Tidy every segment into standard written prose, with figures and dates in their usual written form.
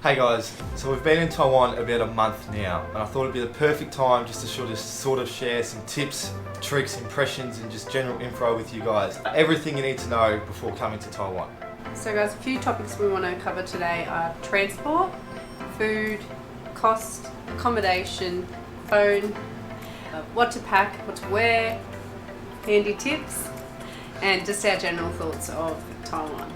Hey guys, so we've been in Taiwan about a month now, and I thought it'd be the perfect time just to sort of share some tips, tricks, impressions, and just general info with you guys. Everything you need to know before coming to Taiwan. So guys, a few topics we want to cover today are transport, food, cost, accommodation, phone, what to pack, what to wear, handy tips, and just our general thoughts of Taiwan.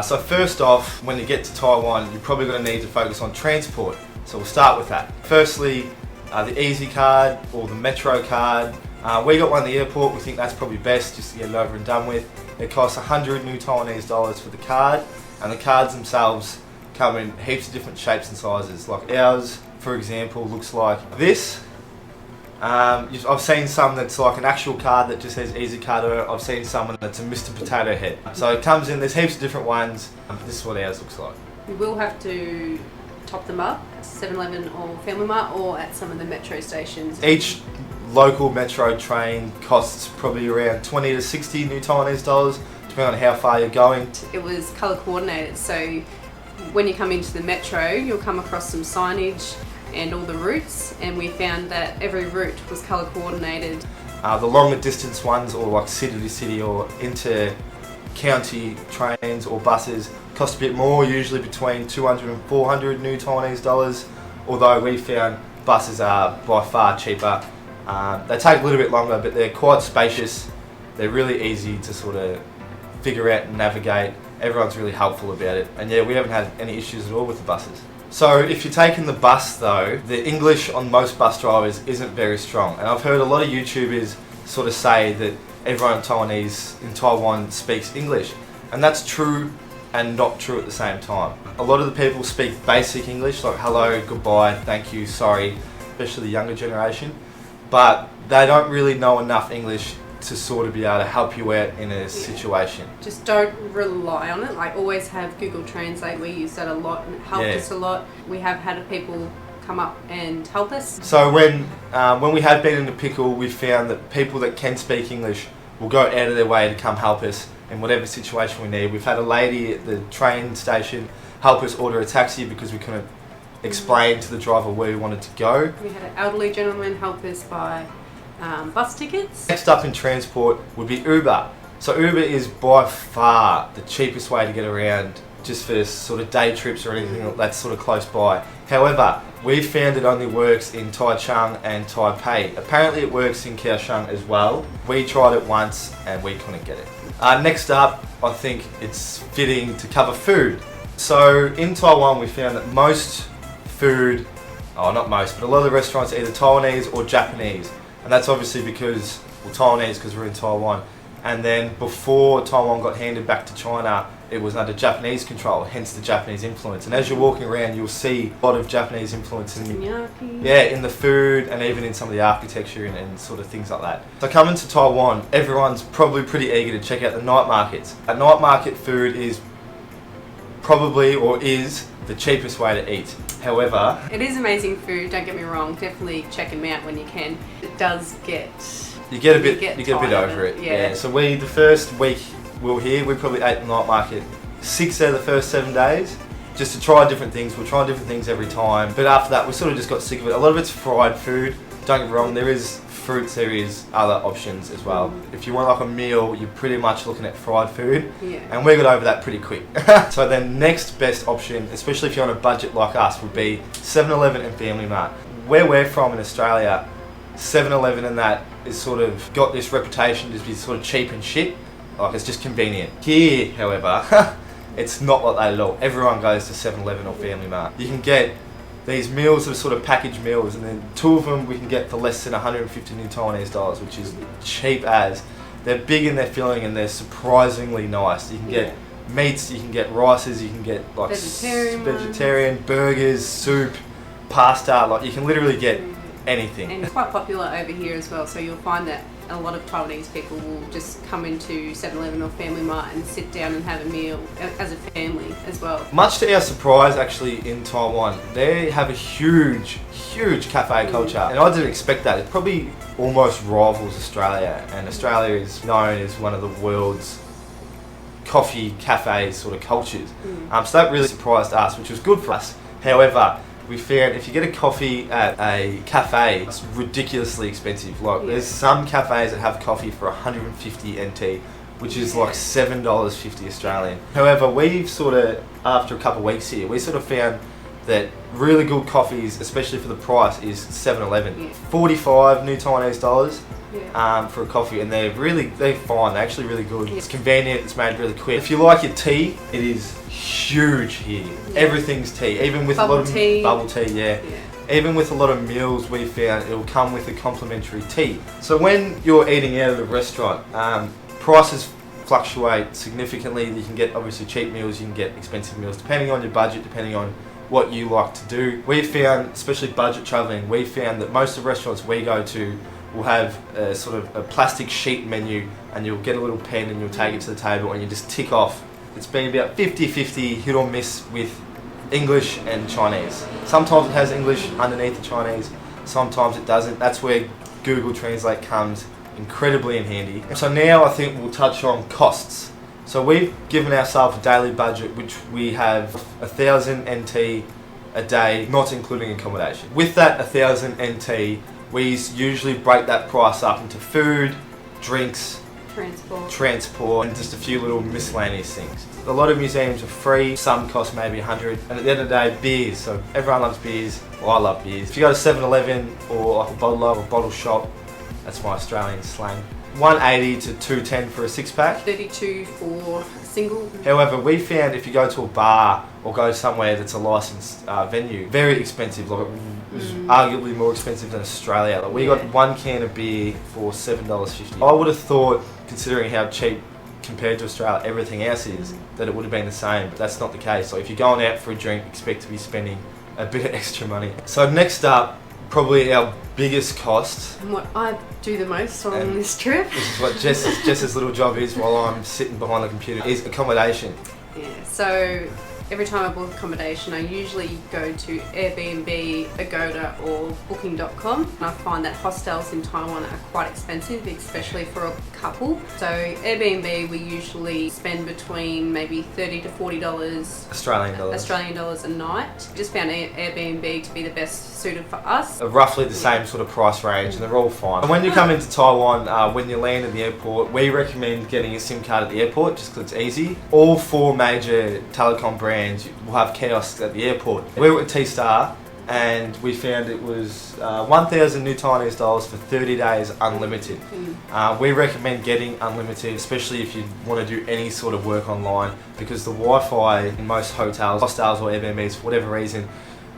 So first off, when you get to Taiwan, you're probably going to need to focus on transport. So we'll start with that. Firstly, the Easy card or the Metro card. We got one at the airport. We think that's probably best just to get it over and done with. It costs 100 new Taiwanese dollars for the card, and the cards themselves come in heaps of different shapes and sizes. Like ours, for example, looks like this. I've seen some that's like an actual card that just says Easy card on it. I've seen some that's a Mr. Potato Head. So it comes in, there's heaps of different ones. This is what ours looks like. You will have to top them up at 7-Eleven or Family Mart or at some of the metro stations. Each local metro train costs probably around 20 to 60 new Taiwanese dollars, depending on how far you're going. It was colour coordinated, so when you come into the metro, you'll come across some signage and all the routes, and we found that every route was colour coordinated. The longer distance ones, or like city to city or inter-county trains or buses, cost a bit more, usually between 200 and 400 new Taiwanese dollars, although we found buses are by far cheaper. They take a little bit longer, but they're quite spacious. They're really easy to sort of figure out and navigate. Everyone's really helpful about it, and yeah, we haven't had any issues at all with the buses. So if you're taking the bus though, the English on most bus drivers isn't very strong, and I've heard a lot of YouTubers sort of say that everyone Taiwanese in Taiwan speaks English, and that's true and not true at the same time. A lot of the people speak basic English, like hello, goodbye, thank you, sorry, especially the younger generation, but they don't really know enough English to sort of be able to help you out in a situation. Just don't rely on it. Like, always have Google Translate. We use that a lot and it helped us a lot. We have had people come up and help us. So when we have been in a pickle, we've found that people that can speak English will go out of their way to come help us in whatever situation we need. We've had a lady at the train station help us order a taxi because we couldn't explain to the driver where we wanted to go. We had an elderly gentleman help us buy bus tickets. Next up in transport would be Uber. So Uber is by far the cheapest way to get around, just for sort of day trips or anything that's sort of close by. However, we found it only works in Taichung and Taipei. Apparently it works in Kaohsiung as well. We tried it once and we couldn't get it. Next up, I think it's fitting to cover food. So in Taiwan we found that most food, not most, but a lot of the restaurants are either Taiwanese or Japanese. And that's obviously because, Taiwanese because we're in Taiwan. And then before Taiwan got handed back to China, it was under Japanese control, hence the Japanese influence. And as you're walking around, you'll see a lot of Japanese influence in the food and even in some of the architecture and sort of things like that. So coming to Taiwan, everyone's probably pretty eager to check out the night markets. A night market food is probably, or is, the cheapest way to eat. However, it is amazing food, don't get me wrong, definitely check them out when you can. It does you get a bit over it. Yeah. So the first week we were here, we probably ate the night market 6 out of the first 7 days, just to try different things. We'll try different things every time, but after that we sort of just got sick of it. A lot of it's fried food, don't get me wrong, there is fruits, there is other options as well. If you want like a meal, you're pretty much looking at fried food, and we got over that pretty quick. So the next best option, especially if you're on a budget like us, would be 7-Eleven and Family Mart. Where we're from in Australia, 7-Eleven and that is sort of got this reputation to be sort of cheap and shit, like it's just convenient. Here, however, it's not like that at all. Everyone goes to 7-Eleven or Family Mart. You can get these meals that are sort of packaged meals, and then 2 of them we can get for less than 150 new Taiwanese dollars, which is cheap as. They're big and they're filling and they're surprisingly nice. You can get meats, you can get rices, you can get like vegetarian burgers, soup, pasta. Like you can literally get anything. And it's quite popular over here as well, so you'll find that a lot of Taiwanese people will just come into 7-Eleven or Family Mart and sit down and have a meal as a family as well. Much to our surprise, actually, in Taiwan, they have a huge cafe culture, and I didn't expect that. It probably almost rivals Australia, and Australia is known as one of the world's coffee cafe sort of cultures. So that really surprised us, which was good for us. However, we found if you get a coffee at a cafe, it's ridiculously expensive. Like there's some cafes that have coffee for 150 NT, which is like $7.50 Australian. However, we've sort of, after a couple of weeks here, we sort of found that really good coffees, especially for the price, is 7-Eleven. 45 new Taiwanese dollars for a coffee, and they're fine. They're actually really good. It's convenient. It's made really quick. If you like your tea, it is huge here. Everything's tea, even with bubble a lot tea. of bubble tea. Even with a lot of meals, we found it'll come with a complimentary tea. So when you're eating out at a restaurant, prices fluctuate significantly. You can get obviously cheap meals, you can get expensive meals, depending on your budget, depending on what you like to do. We found, especially budget traveling, we found that most of the restaurants we go to will have a sort of a plastic sheet menu, and you'll get a little pen and you'll take it to the table and you just tick off. It's been about 50-50 hit or miss with English and Chinese. Sometimes it has English underneath the Chinese, sometimes it doesn't. That's where Google Translate comes incredibly in handy. So now I think we'll touch on costs. So we've given ourselves a daily budget, which we have 1,000 NT a day, not including accommodation. With that 1,000 NT, we usually break that price up into food, drinks, transport, and just a few little miscellaneous things. A lot of museums are free, some cost maybe 100, and at the end of the day, beers. So everyone loves beers, well, I love beers. If you go to 7-Eleven or like a bottle shop, that's my Australian slang, 180 to 210 for a 6-pack. 32 for single. However, we found if you go to a bar or go somewhere that's a licensed venue, very expensive. Like it was arguably more expensive than Australia. Like we got one can of beer for $7.50. I would have thought, considering how cheap compared to Australia everything else is, that it would have been the same, but that's not the case. So if you're going out for a drink, expect to be spending a bit of extra money. So next up, probably our biggest cost, and what I do the most on this trip, this is what Jess's little job is while I'm sitting behind the computer, is accommodation. So every time I book accommodation, I usually go to Airbnb, Agoda or Booking.com. And I find that hostels in Taiwan are quite expensive, especially for a couple. So Airbnb, we usually spend between maybe $30 to $40 Australian dollars a night. Just found Airbnb to be the best suited for us. Roughly the same sort of price range, and they're all fine. And when you come into Taiwan, when you land at the airport, we recommend getting a SIM card at the airport just because it's easy. All 4 major telecom brands will have kiosks at the airport. We were at T-Star and we found it was 1,000 new Taiwanese dollars for 30 days unlimited. We recommend getting unlimited, especially if you want to do any sort of work online, because the Wi-Fi in most hotels, hostels or Airbnbs, for whatever reason,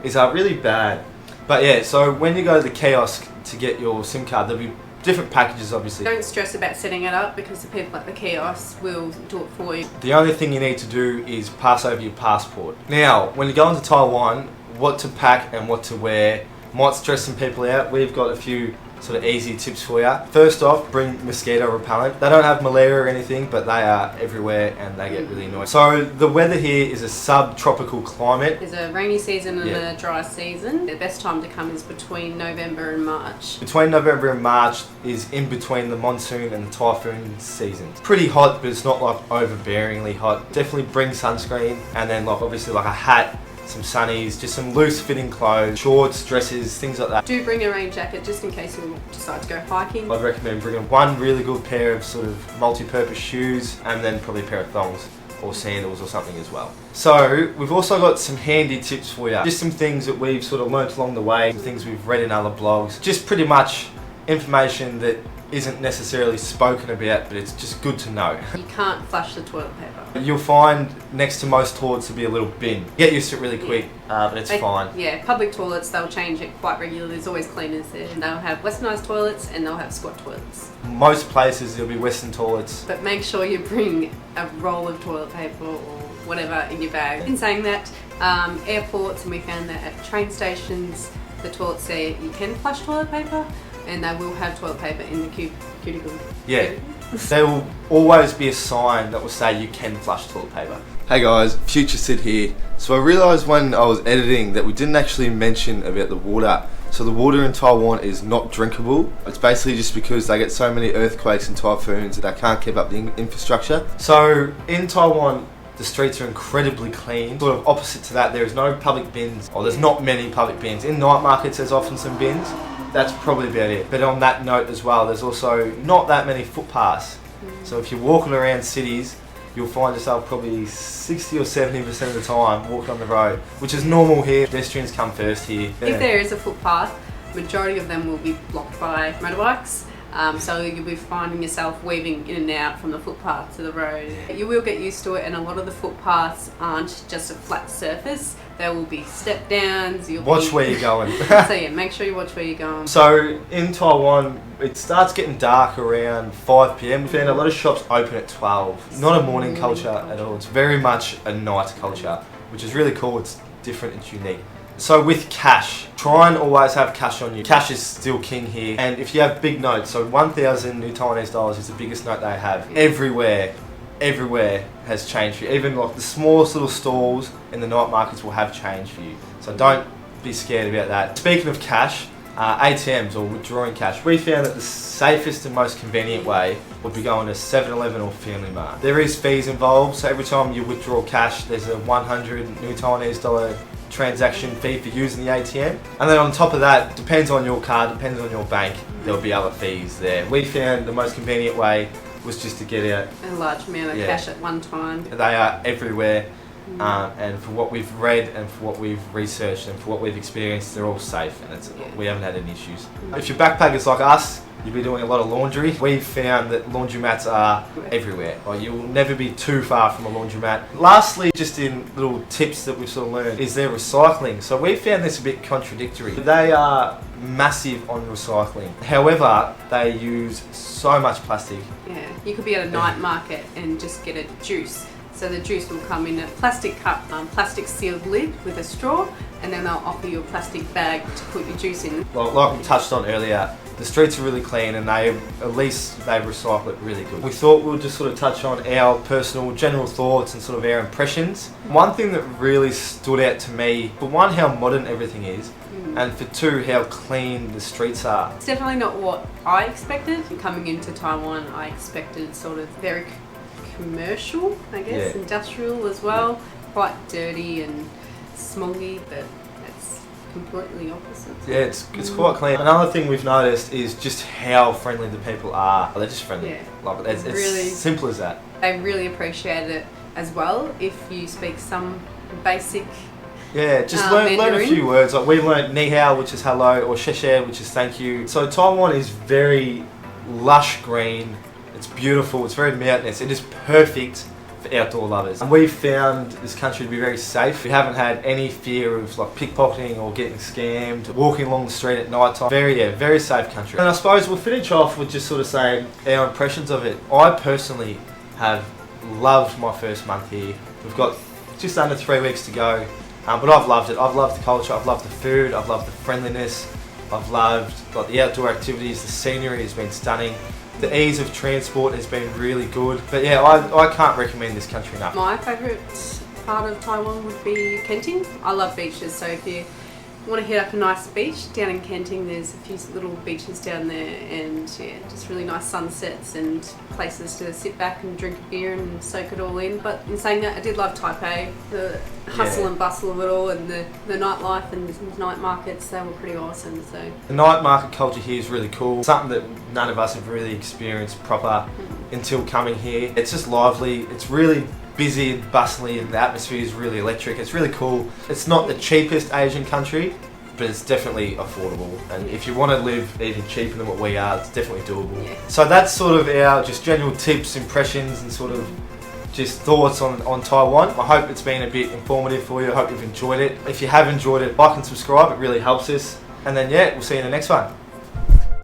is really bad. But yeah, so when you go to the kiosk to get your SIM card, there'll be different packages obviously. Don't stress about setting it up because the people at the kiosk will do it for you. The only thing you need to do is pass over your passport. Now, when you go into Taiwan, what to pack and what to wear might stress some people out. We've got a few sort of easy tips for you. First off, bring mosquito repellent. They don't have malaria or anything, but they are everywhere and they get really annoying. So the weather here is a subtropical climate. There's a rainy season and a dry season. The best time to come is between November and March. Between November and March is in between the monsoon and the typhoon season. It's pretty hot, but it's not like overbearingly hot. Definitely bring sunscreen, and then like obviously like a hat, some sunnies, just some loose fitting clothes, shorts, dresses, things like that. Do bring a rain jacket just in case you decide to go hiking. I'd recommend bringing one really good pair of sort of multi-purpose shoes, and then probably a pair of thongs or sandals or something as well. So we've also got some handy tips for you. Just some things that we've sort of learnt along the way, some things we've read in other blogs. Just pretty much information that isn't necessarily spoken about, but it's just good to know. You can't flush the toilet paper. You'll find next to most toilets to be a little bin. Get used to it really quick, but it's fine. Yeah, public toilets, they'll change it quite regularly. There's always cleaners there. And they'll have westernised toilets and they'll have squat toilets. Most places there'll be Western toilets. But make sure you bring a roll of toilet paper or whatever in your bag. In saying that, airports, and we found that at train stations, the toilets there, you can flush toilet paper, and they will have toilet paper in the cuticle. Yeah. There will always be a sign that will say you can flush toilet paper. Hey guys, Future Sid here. So I realised when I was editing that we didn't actually mention about the water. So the water in Taiwan is not drinkable. It's basically just because they get so many earthquakes and typhoons that they can't keep up the infrastructure. So in Taiwan, the streets are incredibly clean. Sort of opposite to that, there is no public bins, or there's not many public bins. In night markets, there's often some bins. That's probably about it. But on that note as well, there's also not that many footpaths. So if you're walking around cities, you'll find yourself probably 60 or 70% of the time walking on the road, which is normal here. Pedestrians come first here. Yeah. If there is a footpath, majority of them will be blocked by motorbikes. So you'll be finding yourself weaving in and out from the footpath to the road. You will get used to it, and a lot of the footpaths aren't just a flat surface. There will be step downs. Watch where you're going. So yeah, make sure you watch where you're going. So in Taiwan, it starts getting dark around 5 p.m. We found a lot of shops open at 12. Not a morning culture at all. It's very much a night culture, which is really cool. It's different, it's unique. So with cash, try and always have cash on you. Cash is still king here. And if you have big notes, so 1,000 new Taiwanese dollars is the biggest note they have. Everywhere has change for you. Even like the smallest little stalls in the night markets will have change for you. So don't be scared about that. Speaking of cash, ATMs or withdrawing cash, we found that the safest and most convenient way would be going to 7-Eleven or Family Mart. There is fees involved, so every time you withdraw cash, there's a 100 new Taiwanese dollar transaction fee for using the ATM. And then on top of that, depends on your card, depends on your bank, there'll be other fees there. We found the most convenient way was just to get out a large amount of cash at one time. They are everywhere. And for what we've read and for what we've researched and for what we've experienced, they're all safe, and we haven't had any issues. If you're backpackers like us, you'll be doing a lot of laundry. We've found that laundromats are everywhere. Like, you'll never be too far from a laundromat. Lastly, just in little tips that we've sort of learned, is their recycling. So we found this a bit contradictory. They are massive on recycling. However, they use so much plastic. Yeah, you could be at a night market and just get a juice. So the juice will come in a plastic cup, plastic sealed lid with a straw, and then they'll offer you a plastic bag to put your juice in. Like we touched on earlier, the streets are really clean, and they recycle it really good. We thought we'll just sort of touch on our personal general thoughts and sort of our impressions. One thing that really stood out to me, for one, how modern everything is, and for two, how clean the streets are. It's definitely not what I expected. Coming into Taiwan, I expected sort of very commercial, I guess, industrial as well, quite dirty and smoggy, but that's completely opposite. Yeah, it's quite clean. Another thing we've noticed is just how friendly the people are. They're just friendly. Yeah. Like, it's really simple as that. They really appreciate it as well if you speak some basic just learn a few words. Like, we learned ni hao, which is hello, or sheshe, which is thank you. So Taiwan is very lush green. It's beautiful, it's very mountainous, it is perfect for outdoor lovers. And we've found this country to be very safe. We haven't had any fear of like pickpocketing or getting scammed, walking along the street at night time. Very safe country. And I suppose we'll finish off with just sort of saying our impressions of it. I personally have loved my first month here. We've got just under 3 weeks to go, but I've loved it. I've loved the culture, I've loved the food, I've loved the friendliness, I've loved like the outdoor activities, the scenery has been stunning. The ease of transport has been really good. But yeah, I can't recommend this country enough. My favourite part of Taiwan would be Kenting. I love beaches, so if you want to hit up a nice beach down in Kenting, there's a few little beaches down there, and yeah, just really nice sunsets and places to sit back and drink a beer and soak it all in. But in saying that, I did love Taipei, the hustle and bustle of it all, and the nightlife and the night markets. They were pretty awesome. So the night market culture here is really cool. Something that none of us have really experienced proper until coming here. It's just lively. It's really busy and bustling, and the atmosphere is really electric. It's really cool. It's not the cheapest Asian country, but it's definitely affordable. And if you want to live even cheaper than what we are, it's definitely doable. Yeah. So that's sort of our just general tips, impressions, and sort of just thoughts on Taiwan. I hope it's been a bit informative for you. I hope you've enjoyed it. If you have enjoyed it, like and subscribe. It really helps us. And then we'll see you in the next one.